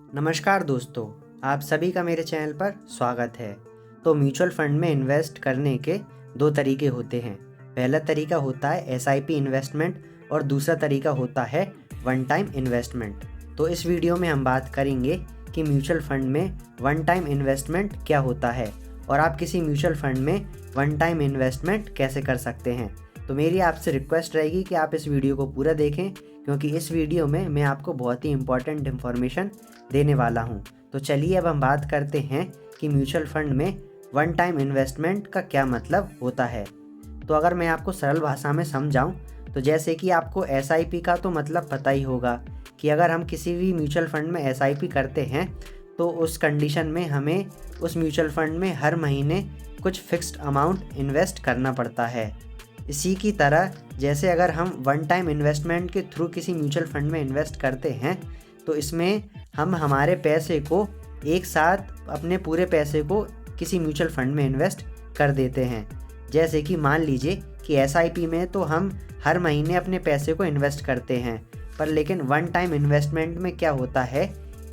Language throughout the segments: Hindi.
नमस्कार दोस्तों, आप सभी का मेरे चैनल पर स्वागत है। तो म्यूचुअल फंड में इन्वेस्ट करने के दो तरीके होते हैं। पहला तरीका होता है एसआईपी इन्वेस्टमेंट और दूसरा तरीका होता है वन टाइम इन्वेस्टमेंट। तो इस वीडियो में हम बात करेंगे कि म्यूचुअल फंड में वन टाइम इन्वेस्टमेंट क्या होता है और आप किसी म्यूचुअल फंड में वन टाइम इन्वेस्टमेंट कैसे कर सकते हैं। तो मेरी आपसे रिक्वेस्ट रहेगी कि आप इस वीडियो को पूरा देखें, क्योंकि इस वीडियो में मैं आपको बहुत ही इम्पॉर्टेंट इन्फॉर्मेशन देने वाला हूं। तो चलिए अब हम बात करते हैं कि म्यूचुअल फंड में वन टाइम इन्वेस्टमेंट का क्या मतलब होता है। तो अगर मैं आपको सरल भाषा में समझाऊं तो जैसे कि आपको एसआईपी का तो मतलब पता ही होगा कि अगर हम किसी भी म्यूचुअल फंड में एसआईपी करते हैं तो उस कंडीशन में हमें उस म्यूचुअल फंड में हर महीने कुछ फिक्स्ड अमाउंट इन्वेस्ट करना पड़ता है। इसी की तरह जैसे अगर हम वन टाइम इन्वेस्टमेंट के थ्रू किसी म्यूचुअल फंड में इन्वेस्ट करते हैं तो इसमें हम हमारे पैसे को एक साथ अपने पूरे पैसे को किसी म्यूचुअल फंड में इन्वेस्ट कर देते हैं। जैसे कि मान लीजिए कि एसआईपी में तो हम हर महीने अपने पैसे को इन्वेस्ट करते हैं, पर लेकिन वन टाइम इन्वेस्टमेंट में क्या होता है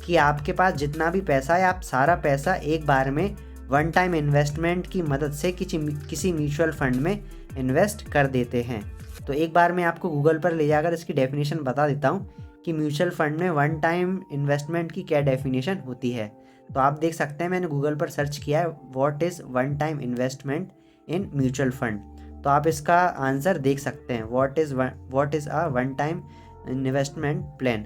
कि आपके पास जितना भी पैसा है आप सारा पैसा एक बार में वन टाइम इन्वेस्टमेंट की मदद से किसी म्यूचुअल फंड में इन्वेस्ट कर देते हैं। तो एक बार मैं आपको गूगल पर ले जाकर इसकी डेफिनेशन बता देता हूँ कि म्यूचुअल फंड में वन टाइम इन्वेस्टमेंट की क्या डेफिनेशन होती है। तो आप देख सकते हैं, मैंने गूगल पर सर्च किया है what is one time investment in mutual fund. तो आप इसका आंसर देख सकते हैं, what is a one time investment plan.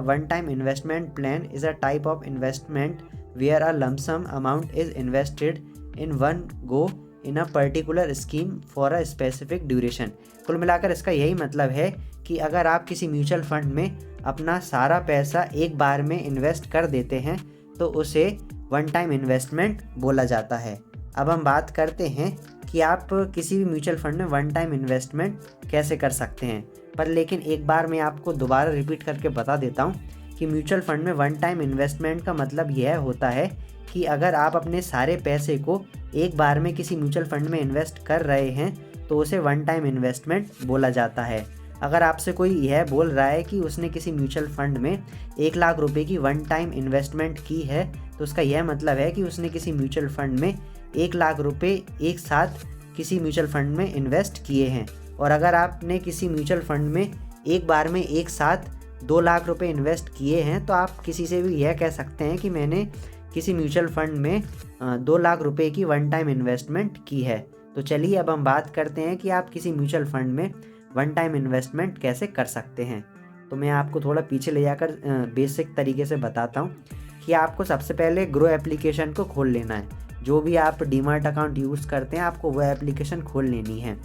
One time investment plan is a type of investment where a lump sum amount is invested in one go in a particular scheme for a specific duration. कुल मिलाकर इसका यही मतलब है कि अगर आप किसी म्यूचुअल फंड में अपना सारा पैसा एक बार में इन्वेस्ट कर देते हैं तो उसे वन टाइम इन्वेस्टमेंट बोला जाता है। अब हम बात करते हैं कि आप किसी भी म्यूचुअल फंड में वन टाइम इन्वेस्टमेंट कैसे कर सकते हैं, पर लेकिन एक बार मैं आपको दोबारा रिपीट करके बता देता हूँ कि म्यूचुअल फंड में वन टाइम इन्वेस्टमेंट का मतलब यह होता है कि अगर आप अपने सारे पैसे को एक बार में किसी म्यूचुअल फंड में इन्वेस्ट कर रहे हैं तो उसे वन टाइम इन्वेस्टमेंट बोला जाता है। अगर आपसे कोई यह बोल रहा है कि उसने किसी म्यूचुअल फंड में 1,00,000 रुपए की वन टाइम इन्वेस्टमेंट की है तो उसका यह मतलब है कि उसने किसी म्यूचुअल फंड में 1,00,000 रुपए एक साथ किसी म्यूचुअल फंड में इन्वेस्ट किए हैं। और अगर आपने किसी म्यूचुअल फंड में एक बार में एक साथ 2,00,000 रुपए इन्वेस्ट किए हैं तो आप किसी से भी यह कह सकते हैं कि मैंने किसी म्यूचुअल फंड में 2,00,000 रुपए की वन टाइम इन्वेस्टमेंट की है। तो चलिए अब हम बात करते हैं कि आप किसी म्यूचुअल फंड में वन टाइम इन्वेस्टमेंट कैसे कर सकते हैं। तो मैं आपको थोड़ा पीछे ले जाकर बेसिक तरीके से बताता हूँ कि आपको सबसे पहले ग्रो एप्लीकेशन को खोल लेना है। जो भी आप डीमैट अकाउंट यूज़ करते हैं आपको वह एप्लीकेशन खोल लेनी है।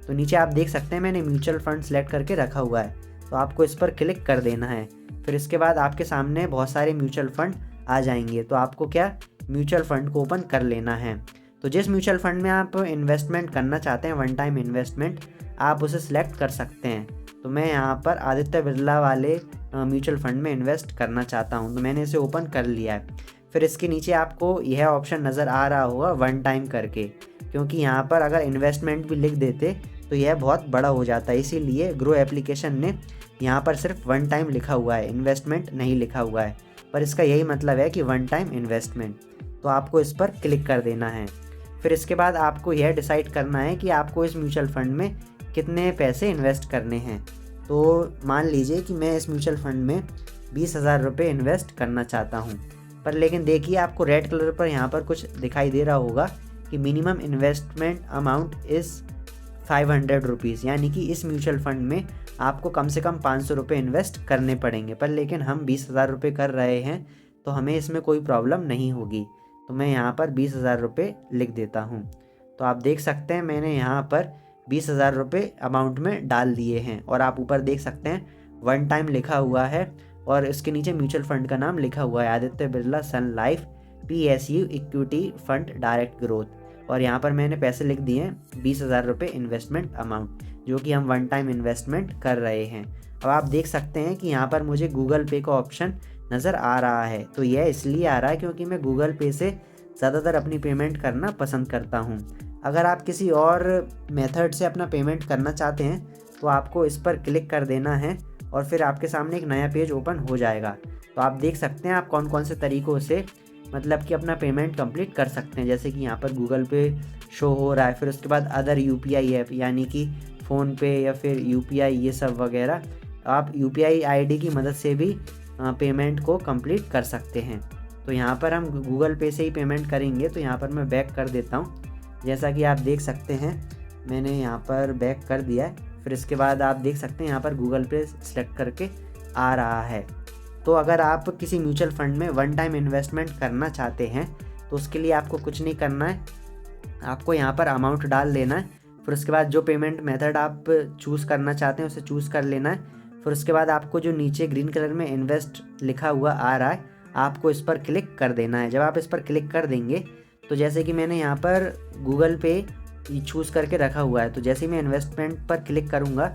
तो नीचे आप देख सकते हैं मैंने म्यूचुअल फंड सेलेक्ट करके रखा हुआ है, तो आपको इस पर क्लिक कर देना है। फिर इसके बाद आपके सामने बहुत सारे म्यूचुअल फंड आ जाएंगे, तो आपको क्या म्यूचुअल फंड को ओपन कर लेना है। तो जिस म्यूचुअल फंड में आप इन्वेस्टमेंट करना चाहते हैं वन टाइम इन्वेस्टमेंट, आप उसे सिलेक्ट कर सकते हैं। तो मैं यहाँ पर आदित्य बिरला वाले म्यूचुअल फंड में इन्वेस्ट करना चाहता हूँ, तो मैंने इसे ओपन कर लिया है। फिर इसके नीचे आपको यह ऑप्शन नज़र आ रहा होगा वन टाइम करके, क्योंकि यहाँ पर अगर इन्वेस्टमेंट भी लिख देते तो यह बहुत बड़ा हो जाता है, इसीलिए ग्रो एप्लीकेशन ने यहाँ पर सिर्फ वन टाइम लिखा हुआ है, इन्वेस्टमेंट नहीं लिखा हुआ है। पर इसका यही मतलब है कि वन टाइम इन्वेस्टमेंट। तो आपको इस पर क्लिक कर देना है। फिर इसके बाद आपको यह डिसाइड करना है कि आपको इस म्यूचुअल फंड में कितने पैसे इन्वेस्ट करने हैं। तो मान लीजिए कि मैं इस म्यूचुअल फंड में 20,000 रुपये इन्वेस्ट करना चाहता हूँ, पर लेकिन देखिए आपको रेड कलर पर यहाँ पर कुछ दिखाई दे रहा होगा कि minimum investment amount is 500 rupees, यानी कि इस म्यूचुअल फंड में आपको कम से कम 500 रुपये इन्वेस्ट करने पड़ेंगे। पर लेकिन हम 20,000 रुपये कर रहे हैं तो हमें इसमें कोई प्रॉब्लम नहीं होगी। तो मैं यहाँ पर 20,000 रुपये लिख देता हूँ। तो आप देख सकते हैं मैंने यहाँ पर 20,000 रुपये अमाउंट में डाल दिए हैं, और आप ऊपर देख सकते हैं वन टाइम लिखा हुआ है और इसके नीचे म्यूचुअल फंड का नाम लिखा हुआ है Aditya Birla sun life PSU equity fund direct growth, और यहाँ पर मैंने पैसे लिख दिए हैं 20,000 रुपये इन्वेस्टमेंट अमाउंट, जो कि हम वन टाइम इन्वेस्टमेंट कर रहे हैं। अब आप देख सकते हैं कि यहाँ पर मुझे गूगल पे का ऑप्शन नज़र आ रहा है। तो यह इसलिए आ रहा है क्योंकि मैं गूगल पे से ज़्यादातर अपनी पेमेंट करना पसंद करता हूँ। अगर आप किसी और मेथड से अपना पेमेंट करना चाहते हैं तो आपको इस पर क्लिक कर देना है और फिर आपके सामने एक नया पेज ओपन हो जाएगा। तो आप देख सकते हैं आप कौन कौन से तरीक़ों से मतलब कि अपना पेमेंट कंप्लीट कर सकते हैं। जैसे कि यहाँ पर गूगल पे शो हो रहा है, फिर उसके बाद अदर यूपीआई ऐप यानी कि फ़ोनपे या फिर यूपीआई ये सब वगैरह, आप यूपीआई आईडी की मदद से भी पेमेंट को कंप्लीट कर सकते हैं। तो यहाँ पर हम गूगल पे से ही पेमेंट करेंगे। तो यहाँ पर मैं बैक कर देता हूँ। जैसा कि आप देख सकते हैं मैंने यहाँ पर बैक कर दिया है। फिर इसके बाद आप देख सकते हैं यहाँ पर गूगल पे सेलेक्ट करके आ रहा है। तो अगर आप किसी म्यूचुअल फंड में वन टाइम इन्वेस्टमेंट करना चाहते हैं तो उसके लिए आपको कुछ नहीं करना है, आपको यहाँ पर अमाउंट डाल लेना है। फिर उसके बाद जो पेमेंट मेथड आप चूज़ करना चाहते हैं उसे चूज़ कर लेना है। फिर उसके बाद आपको जो नीचे ग्रीन कलर में इन्वेस्ट लिखा हुआ आ रहा है, आपको इस पर क्लिक कर देना है। जब आप इस पर क्लिक कर देंगे तो जैसे कि मैंने यहाँ पर गूगल पे चूज़ करके रखा हुआ है, तो जैसे ही मैं इन्वेस्टमेंट पर क्लिक करूँगा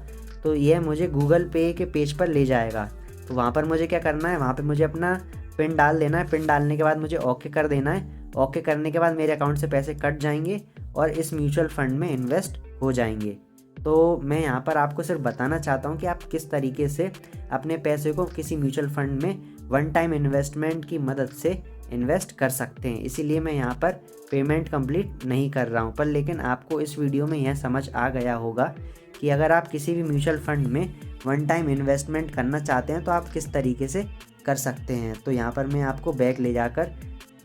तो यह मुझे गूगल पे के पेज पर ले जाएगा। तो वहाँ पर मुझे क्या करना है, वहाँ पे मुझे अपना पिन डाल देना है। पिन डालने के बाद मुझे ओके कर देना है। ओके करने के बाद मेरे अकाउंट से पैसे कट जाएंगे और इस म्यूचुअल फंड में इन्वेस्ट हो जाएंगे। तो मैं यहाँ पर आपको सिर्फ बताना चाहता हूँ कि आप किस तरीके से अपने पैसे को किसी म्यूचुअल फंड में वन टाइम इन्वेस्टमेंट की मदद से इन्वेस्ट कर सकते हैं। इसीलिए मैं यहाँ पर पेमेंट कंप्लीट नहीं कर रहा हूँ। पर लेकिन आपको इस वीडियो में यह समझ आ गया होगा कि अगर आप किसी भी म्यूचुअल फंड में वन टाइम इन्वेस्टमेंट करना चाहते हैं तो आप किस तरीके से कर सकते हैं। तो यहाँ पर मैं आपको बैक ले जाकर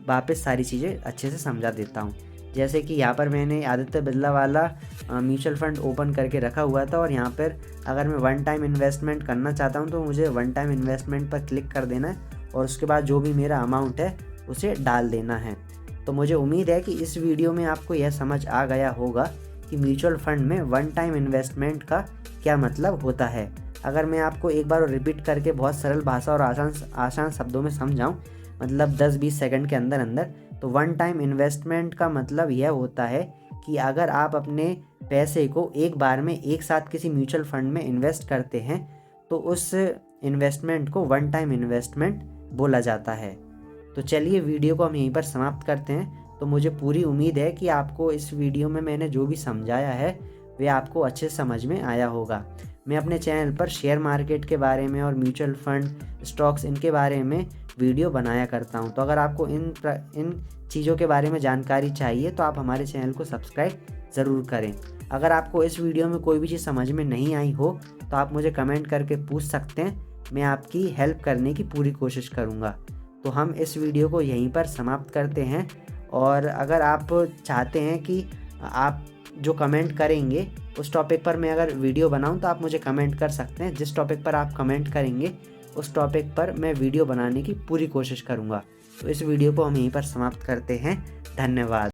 वापस सारी चीज़ें अच्छे से समझा देता हूँ। जैसे कि यहाँ पर मैंने आदित्य बिरला वाला म्यूचुअल फंड ओपन करके रखा हुआ था और यहाँ पर अगर मैं वन टाइम इन्वेस्टमेंट करना चाहता हूँ तो मुझे वन टाइम इन्वेस्टमेंट पर क्लिक कर देना है और उसके बाद जो भी मेरा अमाउंट है उसे डाल देना है। तो मुझे उम्मीद है कि इस वीडियो में आपको यह समझ आ गया होगा कि म्यूचुअल फंड में वन टाइम इन्वेस्टमेंट का क्या मतलब होता है। अगर मैं आपको एक बार रिपीट करके बहुत सरल भाषा और आसान शब्दों में समझाऊं, मतलब 10-20 सेकंड के अंदर अंदर, तो वन टाइम इन्वेस्टमेंट का मतलब यह होता है कि अगर आप अपने पैसे को एक बार में एक साथ किसी म्यूचुअल फंड में इन्वेस्ट करते हैं तो उस इन्वेस्टमेंट को वन टाइम इन्वेस्टमेंट बोला जाता है। तो चलिए वीडियो को हम यहीं पर समाप्त करते हैं। तो मुझे पूरी उम्मीद है कि आपको इस वीडियो में मैंने जो भी समझाया है वे आपको अच्छे समझ में आया होगा। मैं अपने चैनल पर शेयर मार्केट के बारे में और म्यूचुअल फंड, स्टॉक्स, इनके बारे में वीडियो बनाया करता हूं। तो अगर आपको इन चीज़ों के बारे में जानकारी चाहिए तो आप हमारे चैनल को सब्सक्राइब ज़रूर करें। अगर आपको इस वीडियो में कोई भी चीज़ समझ में नहीं आई हो तो आप मुझे कमेंट करके पूछ सकते हैं, मैं आपकी हेल्प करने की पूरी कोशिश करूँगा। तो हम इस वीडियो को यहीं पर समाप्त करते हैं। और अगर आप चाहते हैं कि आप जो कमेंट करेंगे उस टॉपिक पर मैं अगर वीडियो बनाऊं तो आप मुझे कमेंट कर सकते हैं। जिस टॉपिक पर आप कमेंट करेंगे उस टॉपिक पर मैं वीडियो बनाने की पूरी कोशिश करूंगा। तो इस वीडियो को हम यहीं पर समाप्त करते हैं। धन्यवाद।